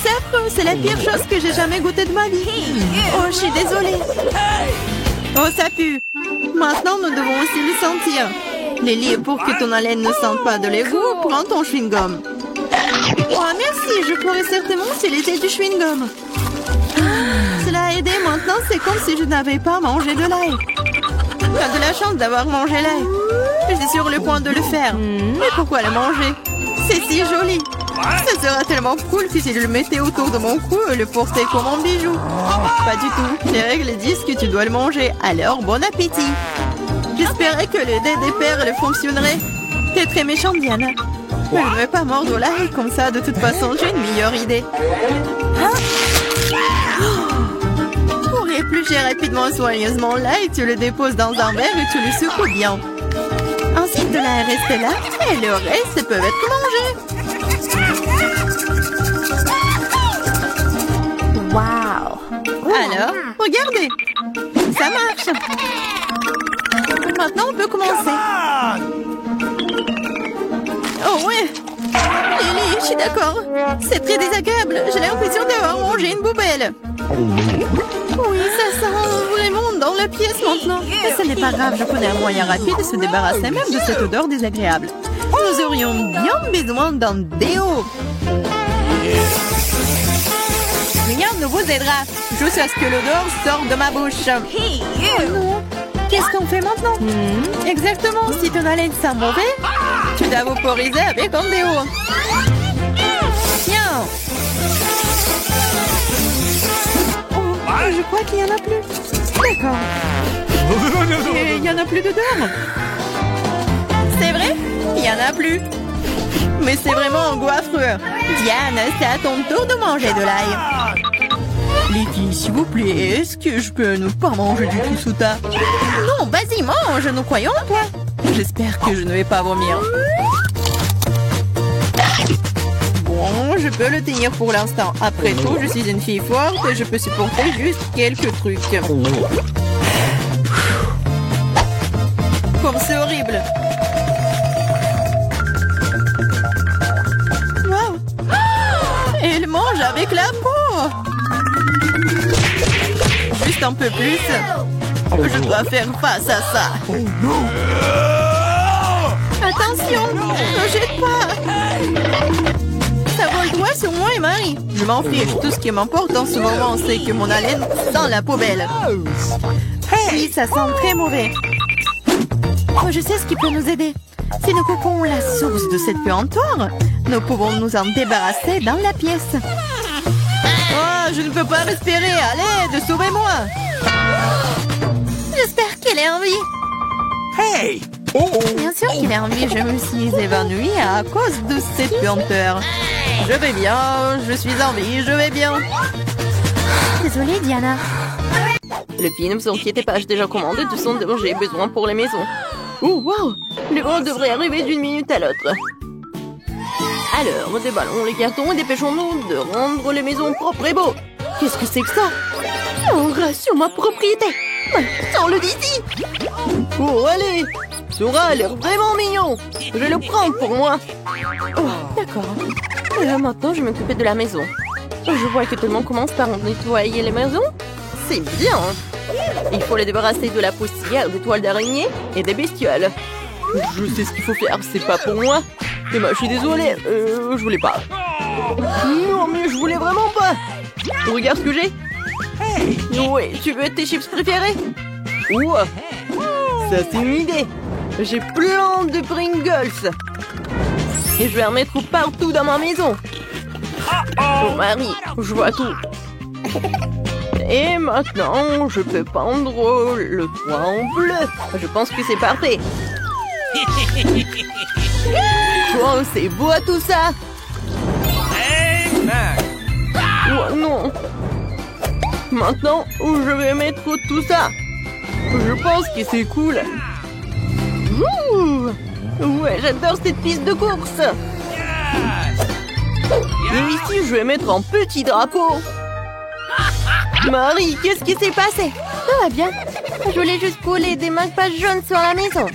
c'est affreux. C'est la pire chose que j'ai jamais goûté de ma vie. Oh, je suis désolée. Oh, ça pue. Maintenant, nous devons aussi le sentir. Lily, pour que ton haleine ne sente pas de l'égout, prends ton chewing-gum. Oh, merci. Je pourrais certainement utiliser du chewing-gum. Cela a aidé. Maintenant, c'est comme si je n'avais pas mangé de l'ail. Tu as de la chance d'avoir mangé l'ail. Je suis sur le point de le faire. Mais pourquoi le manger? C'est si joli. Ce sera tellement cool si je le mettais autour de mon cou et le portais comme un bijou. Pas du tout. Les règles disent que tu dois le manger. Alors, bon appétit. J'espérais que le dé des perles fonctionnerait. T'es très méchante, Diana. Je ne vais pas mordre l'ail comme ça. De toute façon, j'ai une meilleure idée. Pour éplucher rapidement soigneusement l'ail, tu le déposes dans un verre et tu le secoues bien. Ensuite, de l'ail reste là et le reste peut être mangé. Wow! Alors, regardez! Ça marche! Maintenant, on peut commencer. Oh ouais! Lily, je suis d'accord. C'est très désagréable. J'ai l'impression d'avoir mangé une poubelle. Oui, ça sent vraiment dans la pièce maintenant. Mais ce n'est pas grave, je connais un moyen rapide de se débarrasser même de cette odeur désagréable. Nous aurions bien besoin d'un déo. Rien ne vous aidera. Juste à ce que l'odeur sorte de ma bouche. Oh non. Qu'est-ce qu'on fait maintenant? Exactement. Si ton haleine sent mauvais, tu dois vaporiser avec un déo. Tiens. Oh, je crois qu'il n'y en a plus. D'accord. Et il n'y en a plus d'odeur. C'est vrai? Il n'y en a plus. Mais c'est vraiment un goût affreux. Diane, c'est à ton tour de manger de l'ail. Les filles, s'il vous plaît, est-ce que je peux ne pas manger du tout soda? Non, vas-y, mange, nous croyons en toi. J'espère que je ne vais pas vomir. Bon, je peux le tenir pour l'instant. Après tout, je suis une fille forte et je peux supporter juste quelques trucs. Comme c'est horrible. Wow. Elle mange avec la peau. Juste un peu plus. Je dois faire face à ça. Oh no! Attention, ne jette pas. Ça vole droit sur moi et Marie. Je m'en fiche. Tout ce qui m'importe en ce moment, c'est que mon haleine sent la poubelle. Oui, ça sent très mauvais. Oh, je sais ce qui peut nous aider. Si nous coupons la source de cette puanteur, nous pouvons nous en débarrasser dans la pièce. Oh, je ne peux pas respirer. Allez, sauvez-moi. J'espère qu'elle est en vie. Hey! Oh! Bien sûr qu'il est en vie. Je me suis évanouie à cause de cette puanteur. Je vais bien. Je suis en vie. Je vais bien. Désolée, Diana. Les filles, ne vous inquiétez pas, j'ai déjà commandé tout ce dont j'ai besoin pour les maisons. Oh, wow! Les vents devraient arriver d'une minute à l'autre. Alors, déballons les cartons et dépêchons-nous de rendre les maisons propres et beaux. Qu'est-ce que c'est que ça? On reste sur ma propriété. Sors-le d'ici. Oh, allez! Sora a l'air vraiment mignon. Je vais le prendre pour moi. Oh, d'accord. Maintenant, je vais m'occuper de la maison. Je vois que tout le monde commence par nettoyer les maisons. C'est bien. Il faut les débarrasser de la poussière, des toiles d'araignée et des bestioles. Je sais ce qu'il faut faire, c'est pas pour moi. Mais moi, je suis désolée, je voulais pas. Non, mais je voulais vraiment pas. Regarde ce que j'ai. Oui, tu veux tes chips préférés? Ouah, ça c'est une idée. J'ai plein de Pringles. Et je vais en mettre partout dans ma maison. Oh Marie, je vois tout. Et maintenant, je peux peindre le toit en bleu. Je pense que c'est parfait. Oh, c'est beau tout ça. Oh non. Maintenant, où je vais mettre tout ça? Je pense que c'est cool. Ouh. Ouais, j'adore cette piste de course. Et ici, je vais mettre un petit drapeau. Marie, qu'est-ce qui s'est passé? Ça va bien. Je voulais juste coller des marque-pages jaunes sur la maison.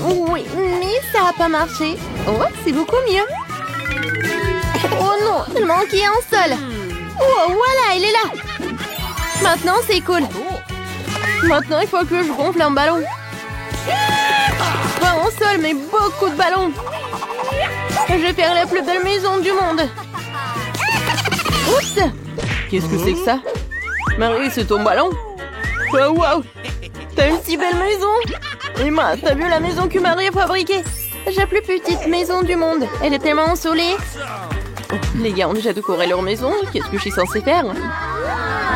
Oui, mais ça n'a pas marché. Oh, c'est beaucoup mieux. Oh non, il manquait un seul. Oh, voilà, il est là. Maintenant, c'est cool. Maintenant, il faut que je gonfle un ballon. Pas un seul, mais beaucoup de ballons. Je vais faire la plus belle maison du monde. Oups! Qu'est-ce que c'est que ça? Marie, c'est ton ballon? Oh, wow! T'as une si belle maison! Emma, t'as vu la maison que Marie a fabriquée? J'ai la plus petite maison du monde. Elle est tellement ensoleillée. Oh, les gars ont déjà décoré leur maison. Qu'est-ce que je suis censée faire?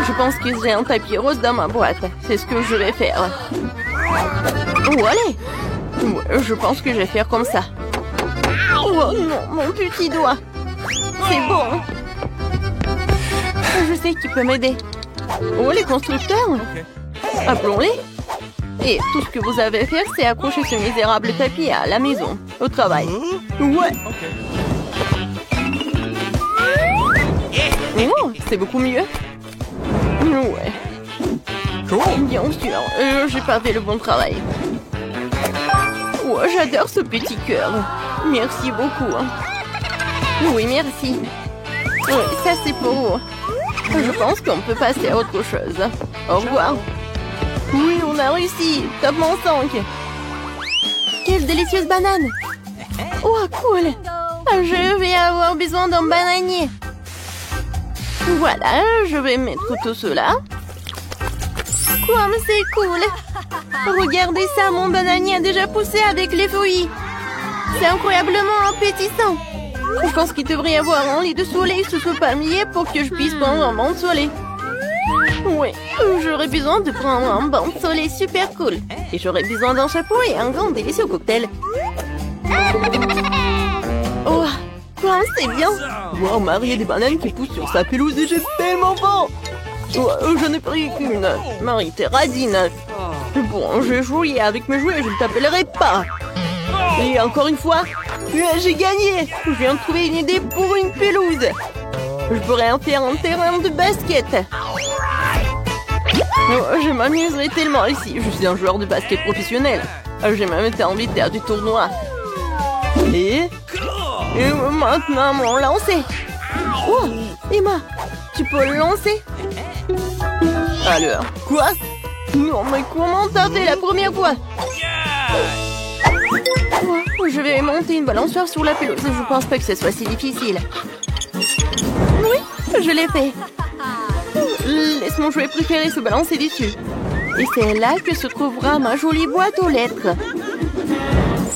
Je pense que j'ai un tapis rose dans ma boîte. C'est ce que je vais faire. Oh, allez! Ouais, je pense que je vais faire comme ça. Oh non, mon petit doigt. C'est bon. Je sais qui peut m'aider. Oh, les constructeurs. Appelons-les. Et tout ce que vous avez à faire, c'est accrocher ce misérable tapis à la maison, au travail. Ouais. Oh, c'est beaucoup mieux. Ouais. Bien sûr, j'ai pas fait le bon travail. Oh, j'adore ce petit cœur. Merci beaucoup. Oui, merci. Oui, ça c'est pour vous. Je pense qu'on peut passer à autre chose. Au revoir. Oui, on a réussi. Top mon 5. Quelle délicieuse banane. Oh, cool. Je vais avoir besoin d'un bananier. Voilà, je vais mettre tout cela. Comme c'est cool. Regardez ça, mon bananier a déjà poussé avec les feuilles. C'est incroyablement appétissant. Je pense qu'il devrait y avoir un lit de soleil sous ce palmier pour que je puisse prendre un bain de soleil. Oui, j'aurais besoin de prendre un bain de soleil super cool. Et j'aurais besoin d'un chapeau et un grand délicieux cocktail. Oh, quoi? Oh, c'est bien. Wow, Marie a des bananes qui poussent sur sa pelouse et j'ai tellement faim. Oh, je n'ai pris qu'une. Marie, t'es radine. Bon, j'ai joué avec mes jouets, je ne t'appellerai pas. Et encore une fois, j'ai gagné. Je viens de trouver une idée pour une pelouse. Je pourrais en faire un terrain de basket. Oh, je m'amuserai tellement ici. Je suis un joueur de basket professionnel. J'ai même été invité à du tournoi. Et maintenant, mon lancer. Oh, Emma, tu peux le lancer? Alors, quoi? Non, mais comment t'as fait la première fois? Oh, je vais monter une balançoire sur la pelouse. Je pense pas que ce soit si difficile. Oui, je l'ai fait. Laisse mon jouet préféré se balancer dessus. Et c'est là que se trouvera ma jolie boîte aux lettres.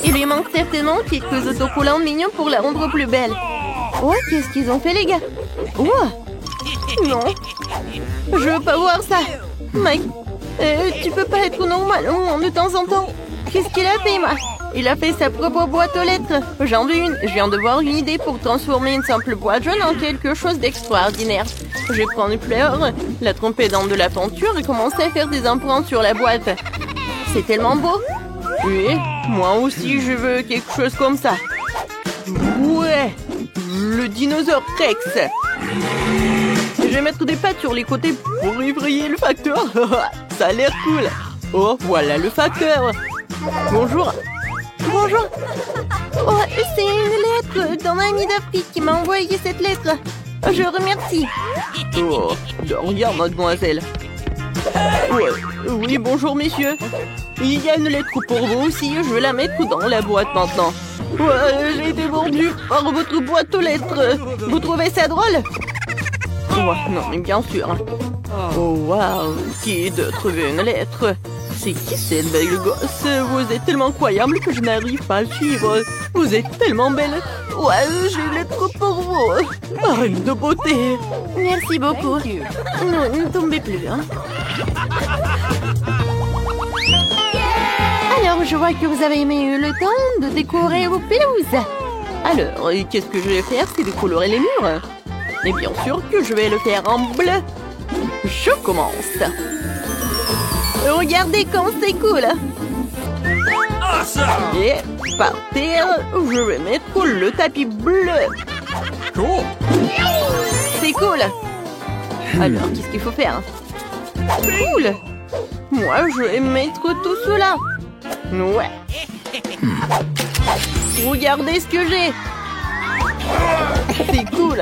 Il lui manque certainement quelques autocollants mignons pour la rendre plus belle. Oh, qu'est-ce qu'ils ont fait, les gars? Oh, non. Je veux pas voir ça. Mike, tu peux pas être normal de temps en temps. Qu'est-ce qu'il a fait, Mike? Il a fait sa propre boîte aux lettres. J'en veux une. Je viens de voir une idée pour transformer une simple boîte jaune en quelque chose d'extraordinaire. Je vais prendre une fleur, la tremper dans de la peinture et commencer à faire des empreintes sur la boîte. C'est tellement beau. Oui, moi aussi je veux quelque chose comme ça. Ouais, le dinosaure Rex. Je vais mettre des pattes sur les côtés pour effrayer le facteur. Ça a l'air cool. Oh, voilà le facteur. Bonjour. Bonjour. Oh, c'est une lettre d'un ami d'Afrique qui m'a envoyé cette lettre. Je remercie. Oh, de rien, mademoiselle. Ouais. Oui, bonjour, messieurs. Il y a une lettre pour vous aussi. Je vais la mettre dans la boîte maintenant. Ouais, j'ai été mordu par votre boîte aux lettres. Vous trouvez ça drôle? Ouais, non, mais bien sûr. Oh, waouh. Qui d'autre veut une lettre? C'est qui cette belle gosse? Vous êtes tellement incroyable que je n'arrive pas à le suivre. Vous êtes tellement belle. Ouais, j'ai une lettre pour vous. Reine de beauté. Merci beaucoup. Ne tombez plus, hein. Alors, je vois que vous avez eu le temps de décorer vos pelouses. Alors, qu'est-ce que je vais faire? C'est décolorer les murs. Et bien sûr que je vais le faire en bleu. Je commence. Regardez comme c'est cool. Et par terre, je vais mettre le tapis bleu. C'est cool. Alors, qu'est-ce qu'il faut faire? Cool. Moi, je vais mettre tout cela. Ouais. Regardez ce que j'ai. C'est cool.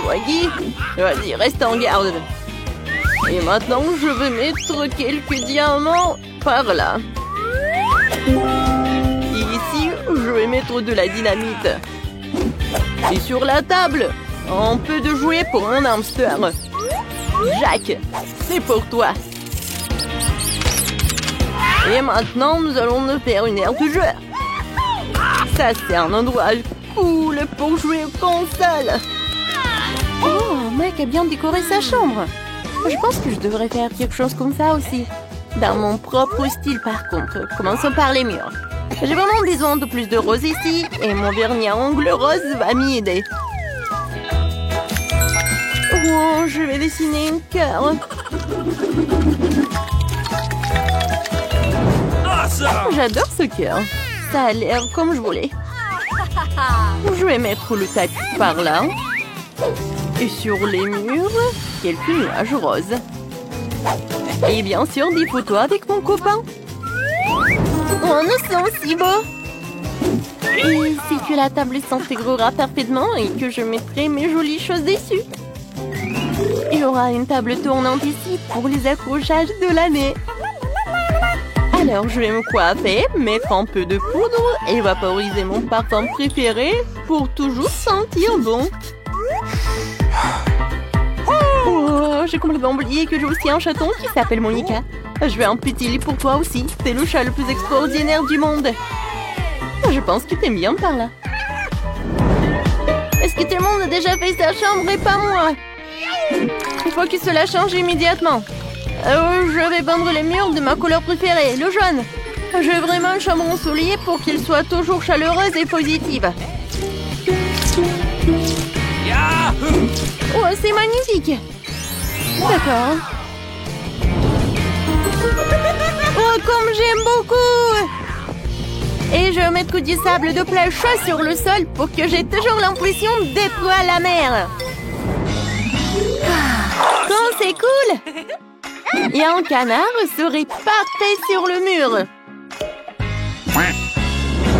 Waggy. Vas-y, reste en garde. Et maintenant, je vais mettre quelques diamants par là. Et ici, je vais mettre de la dynamite. Et sur la table, un peu de jouets pour mon hamster. Jack, c'est pour toi. Et maintenant, nous allons nous faire une aire de jeu. Ça, c'est un endroit cool pour jouer aux consoles. Oh, Mike a bien décoré sa chambre. Je pense que je devrais faire quelque chose comme ça aussi. Dans mon propre style, par contre. Commençons par les murs. J'ai vraiment besoin de plus de rose ici. Et mon vernis à ongles rose va m'y aider. Oh, je vais dessiner un cœur. J'adore ce cœur. Ça a l'air comme je voulais. Je vais mettre le tapis par là. Et sur les murs, quelques nuages roses. Et bien sûr, des photos avec mon copain. Oh, nous sommes si beaux. Et c'est que la table s'intégrera parfaitement et que je mettrai mes jolies choses dessus. Il y aura une table tournante ici pour les accrochages de l'année. Alors, je vais me coiffer, mettre un peu de poudre et vaporiser mon parfum préféré pour toujours sentir bon. Oh, j'ai complètement oublié que j'ai aussi un chaton qui s'appelle Monica. Je vais un petit lit pour toi aussi. C'est le chat le plus extraordinaire du monde. Je pense que t'aimes bien par là. Est-ce que tout le monde a déjà fait sa chambre et pas moi? Il faut que cela change immédiatement. Je vais peindre les murs de ma couleur préférée, le jaune. Je veux vraiment une chambre ensoleillée pour qu'il soit toujours chaleureuse et positive. Oh, c'est magnifique. D'accord. Oh, comme j'aime beaucoup. Et je vais mettre du sable de plage chaud sur le sol pour que j'ai toujours l'impression d'être à la mer. Oh, c'est cool. Et un canard serait parfait sur le mur.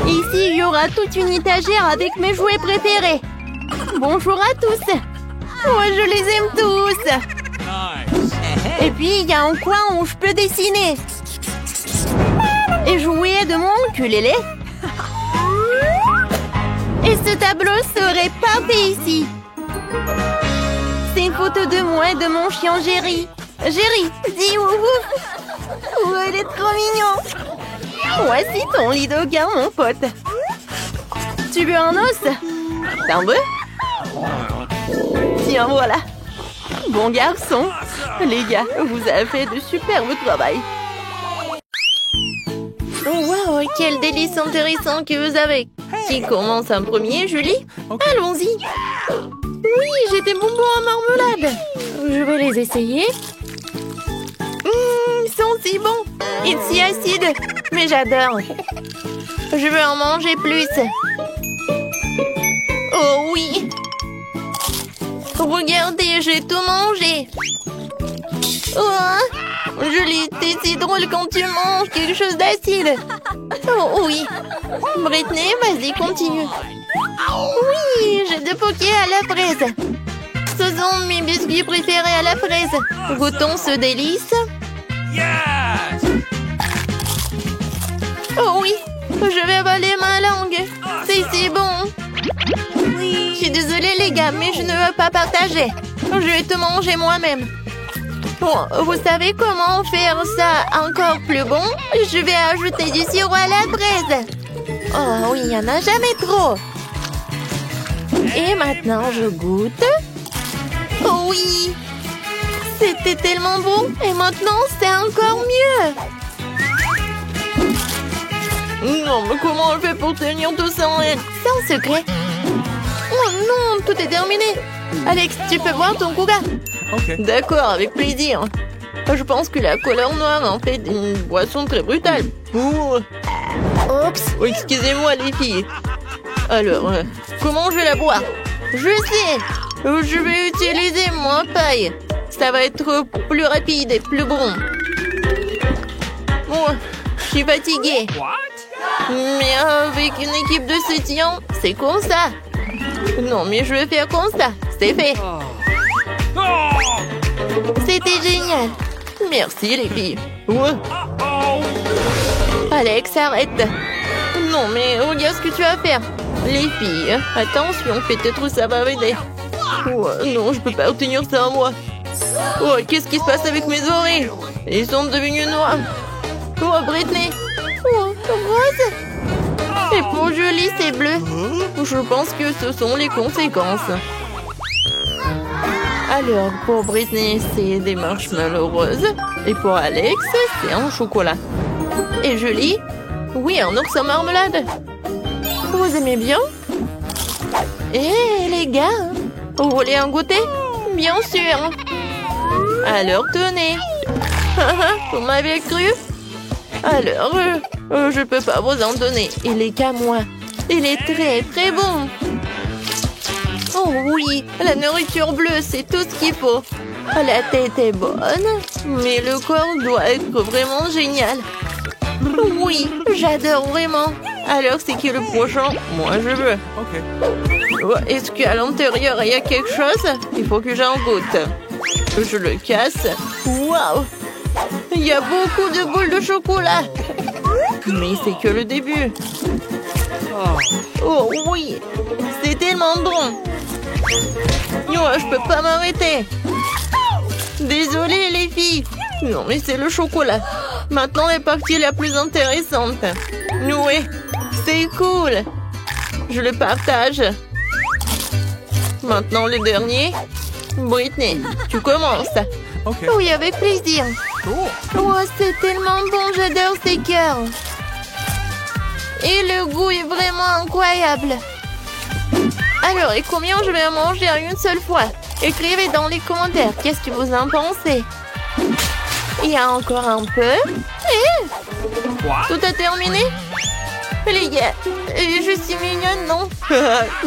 Ici, il y aura toute une étagère avec mes jouets préférés. Bonjour à tous. Oh, je les aime tous. Et puis, il y a un coin où je peux dessiner. Et jouer de mon ukulélé. Et ce tableau serait parfait ici. C'est une photo de moi et de mon chien Jerry. Jerry, dis ouf ouf. Oh, il est trop mignon. Voici ton lit de gars, mon pote. Tu veux un os? T'en veux? Tiens, voilà. Bon garçon. Les gars, vous avez fait de superbes travail. Oh, wow, quel délice intéressant que vous avez. Qui commence en premier, Julie? Allons-y. Oui, j'ai des bonbons à marmelade. Je vais les essayer. Ils sont si bons. Et si acides. Mais j'adore. Je veux en manger plus. Oh oui. Regardez, j'ai tout mangé. Oh, Julie, t'es si drôle quand tu manges quelque chose d'acide. Oh oui. Britney, vas-y, continue. Oui, j'ai des pokés à la fraise. Ce sont mes biscuits préférés à la fraise. Goûtons ce délice. Oh oui, je vais avaler ma langue. C'est si bon. Je suis désolée les gars, mais je ne veux pas partager. Je vais tout manger moi-même. Bon, vous savez comment faire ça encore plus bon? Je vais ajouter du sirop à la fraise. Oh oui, il n'y en a jamais trop. Et maintenant, je goûte. Oh oui, c'était tellement bon. Et maintenant, c'est encore mieux. Non, mais comment on fait pour tenir tout ça en elle? C'est un secret. Oh non, tout est terminé. Alex, tu peux boire ton coca? Ok. D'accord, avec plaisir. Je pense que la couleur noire en fait une boisson très brutale. Oups. Oh, excusez-moi les filles. Alors, comment je vais la boire? Je sais. Je vais utiliser mon paille. Ça va être plus rapide et plus bon. Oh, je suis fatiguée. Mais avec une équipe de soutien, c'est comme ça. Non, mais je vais faire comme ça. C'est fait. C'était génial. Merci les filles. Ouais. Alex, arrête. Non, mais regarde ce que tu vas faire. Les filles, attention, peut-être ça va m'aider. Oh, non, je peux pas retenir ça en moi. Oh, qu'est-ce qui se passe avec mes oreilles? Ils sont devenus noirs. Oh, Britney. Oh, rose. Et pour Julie, c'est bleu. Je pense que ce sont les conséquences. Alors, pour Britney, c'est des marshmallows roses. Et pour Alex, c'est un chocolat. Et Julie? Oui, un ours en marmelade. Vous aimez bien? Eh, les gars, vous voulez en goûter? Bien sûr. Alors, tenez. Vous m'avez cru? Alors, je peux pas vous en donner. Il est qu'à moi. Il est très, très bon. Oh oui, la nourriture bleue, c'est tout ce qu'il faut. La tête est bonne, mais le corps doit être vraiment génial. Oui, j'adore vraiment. Alors, c'est qui le prochain? Moi, je veux. Ok. Oh, est-ce qu'à l'intérieur, il y a quelque chose? Il faut que j'en goûte. Je le casse. Waouh! Il y a beaucoup de boules de chocolat. Mais c'est que le début. Oh oui, c'est tellement bon. Oh, je peux pas m'arrêter. Désolée les filles. Non mais c'est le chocolat. Maintenant est partie la plus intéressante. Oui, c'est cool. Je le partage. Maintenant le dernier. Britney, tu commences. Ok. Oui, avec plaisir. Cool. Oh, c'est tellement bon, j'adore ces cœurs. Et le goût est vraiment incroyable. Alors, et combien je vais en manger en une seule fois? Écrivez dans les commentaires, qu'est-ce que vous en pensez? Il y a encore un peu. Tout a terminé? Les gars, je suis mignonne, non?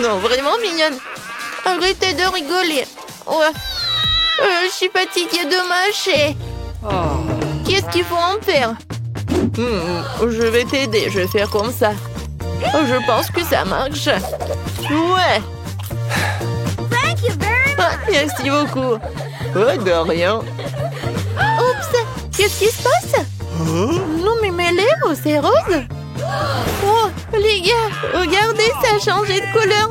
Non, vraiment mignonne. Arrêtez de rigoler. Ouais. Je suis fatiguée de mâcher. Qu'est-ce qu'il faut en faire? Je vais t'aider, je vais faire comme ça. Je pense que ça marche. Ouais. Merci beaucoup. Oh, de rien. Oups, qu'est-ce qui se passe? Non, mais mes lèvres, c'est rose. Oh, les gars, regardez, ça a changé de couleur.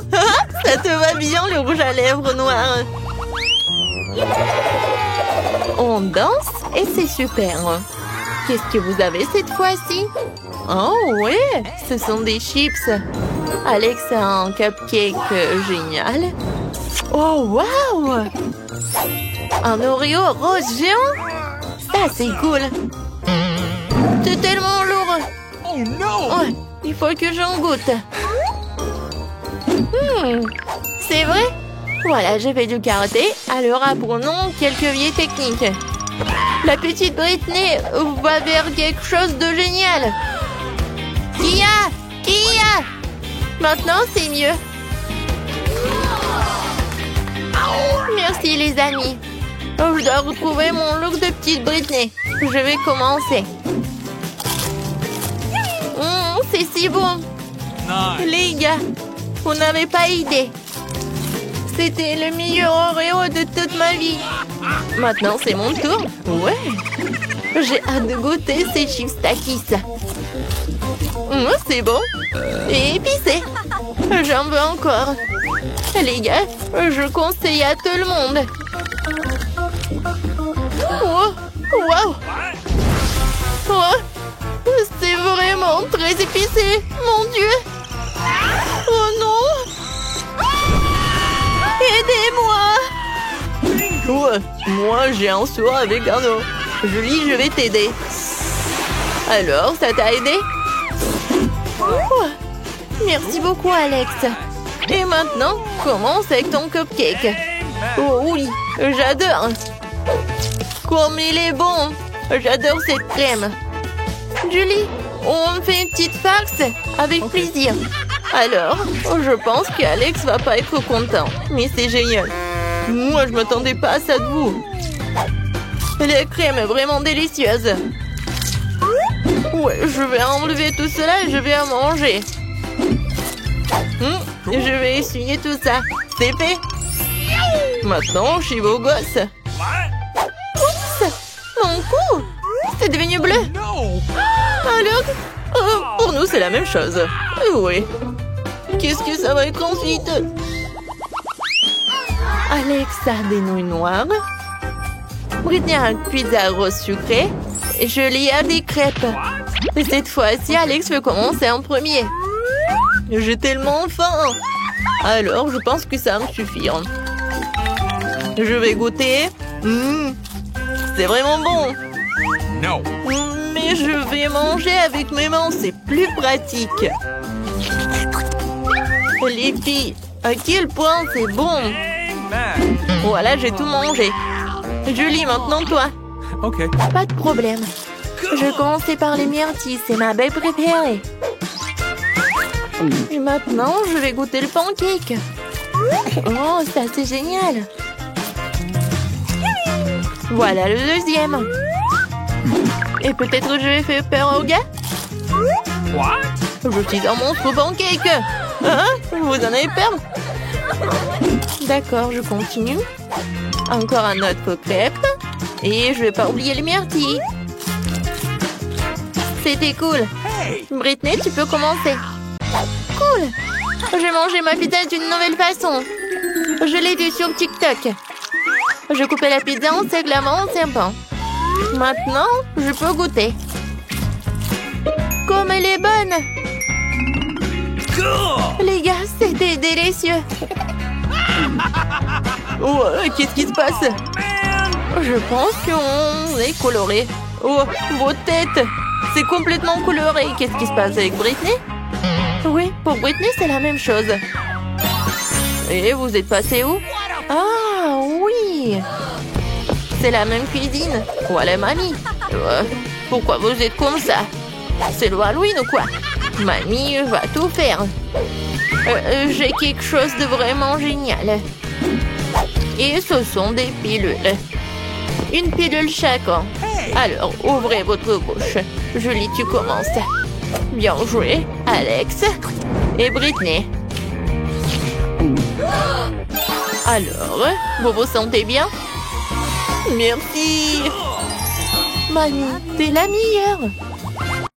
Ça te va bien, le rouge à lèvres noir. On danse et c'est super. Qu'est-ce que vous avez cette fois-ci? Oh, ouais, ce sont des chips. Alex a un cupcake génial. Oh, waouh! Un Oreo rose géant? Ça, c'est cool. C'est tellement lourd. Oh non! Ouais, il faut que j'en goûte. C'est vrai? Voilà, je fais du karaté. Alors, apprenons quelques vieilles techniques. La petite Britney va vers quelque chose de génial. Kia! Kia! Maintenant, c'est mieux. Merci, les amis. Je dois retrouver mon look de petite Britney. Je vais commencer. C'est si bon. Nice. Les gars, vous n'avez pas idée. C'était le meilleur Oreo de toute ma vie. Maintenant, c'est mon tour. Ouais. J'ai hâte de goûter ces chips Takis. C'est bon. Et épicé. J'en veux encore. Les gars, je conseille à tout le monde. Oh, wow. Oh, c'est vraiment très épicé. Mon Dieu. Oh non. Aidez-moi. Ouais, moi j'ai un seau avec un eau. Julie, je vais t'aider. Alors, ça t'a aidé? Oh, merci beaucoup, Alex. Et maintenant, commence avec ton cupcake. Oh oui, j'adore. Comme il est bon. J'adore cette crème. Julie, on fait une petite farce avec plaisir. Alors, je pense qu'Alex va pas être content. Mais c'est génial. Moi, je m'attendais pas à ça de vous. La crème est vraiment délicieuse. Ouais, je vais enlever tout cela et je vais en manger. Je vais essuyer tout ça. C'est fait. Maintenant, je suis beau gosse. Oups, mon cou. C'est devenu bleu. Alors, pour nous, c'est la même chose. Oui. Qu'est-ce que ça va être ensuite? Alex a des nouilles noires. Britney a une pizza rose sucrée. Et Julie a des crêpes. Et cette fois-ci, Alex veut commencer en premier. J'ai tellement faim. Alors, je pense que ça va me suffire. Je vais goûter. C'est vraiment bon. No. Mais je vais manger avec mes mains, c'est plus pratique. Les filles, à quel point c'est bon. Amen. Voilà, j'ai tout mangé. Julie, maintenant toi. Ok. Pas de problème. Je commençais par les myrtilles, c'est ma baie préférée. Et maintenant, je vais goûter le pancake. Oh, ça c'est génial. Voilà le deuxième. Et peut-être je vais faire peur aux gars. What? Je suis un monstre pancake. Hein? Vous en avez peur? D'accord, je continue. Encore un autre crêpe. Et je vais pas oublier les myrtilles. C'était cool. Britney, tu peux commencer. Cool. J'ai mangé ma pizza d'une nouvelle façon. Je l'ai vue sur TikTok. Je coupais la pizza en seglements en serpent. Maintenant, je peux goûter. Comme elle est bonne. Les gars, c'était délicieux. Oh, qu'est-ce qui se passe? Je pense qu'on est coloré. Oh, vos têtes. C'est complètement coloré. Qu'est-ce qui se passe avec Britney? Oui, pour Britney, c'est la même chose. Et vous êtes passé où? Ah, oui! C'est la même cuisine. Voilà, mamie. Pourquoi vous êtes comme ça? C'est le Halloween ou quoi? Mamie va tout faire. J'ai quelque chose de vraiment génial. Et ce sont des pilules. Une pilule chacun. Alors, ouvrez votre bouche. Julie, tu commences. Bien joué, Alex et Britney. Alors, vous vous sentez bien? Merci. Mamie, t'es la meilleure.